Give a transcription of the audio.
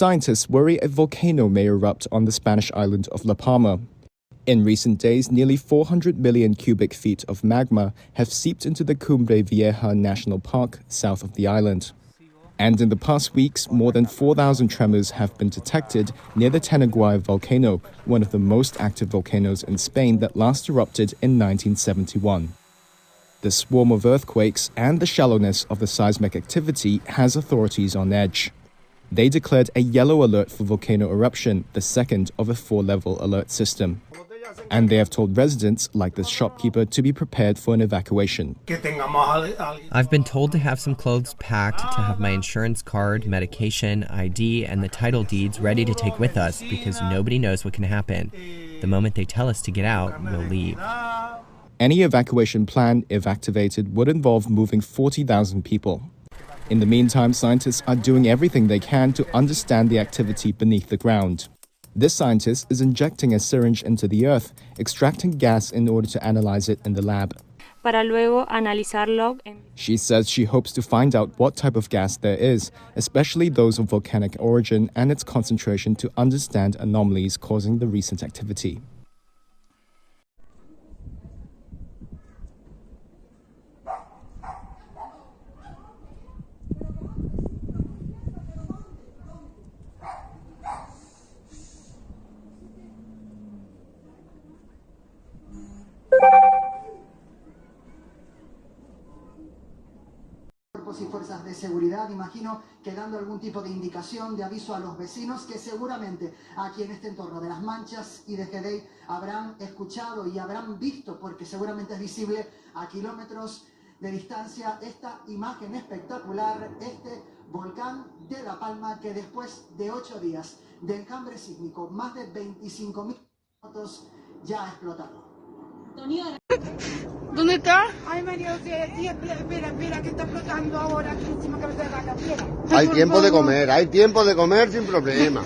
Scientists worry a volcano may erupt on the Spanish island of La Palma. In recent days, nearly 400 million cubic feet of magma have seeped into the Cumbre Vieja National Park south of the island. And in the past weeks, more than 4,000 tremors have been detected near the Tenaguay volcano, one of the most active volcanoes in Spain that last erupted in 1971. The swarm of earthquakes and the shallowness of the seismic activity has authorities on edge. They declared a yellow alert for volcano eruption, the second of a 4-level alert system. And they have told residents, like this shopkeeper, to be prepared for an evacuation. I've been told to have some clothes packed, to have my insurance card, medication, ID, and the title deeds ready to take with us because nobody knows what can happen. The moment they tell us to get out, we'll leave. Any evacuation plan, if activated, would involve moving 40,000 people. In the meantime, scientists are doing everything they can to understand the activity beneath the ground. This scientist is injecting a syringe into the earth, extracting gas in order to analyze it in the lab. Para luego analizarlo. She says she hopes to find out what type of gas there is, especially those of volcanic origin, and its concentration to understand anomalies causing the recent activity. Y fuerzas de seguridad, imagino que dando algún tipo de indicación, de aviso a los vecinos que seguramente aquí en este entorno de Las Manchas y de Gedei habrán escuchado y habrán visto, porque seguramente es visible a kilómetros de distancia, esta imagen espectacular, este volcán de La Palma que después de 8 días de enjambre sísmico, más de 25.000 fotos ya ha explotado. ¿Dónde está? Ay, María, sí, espera, que está flotando ahora aquí encima cabeza de vaca, espera. Hay tiempo de comer sin problema.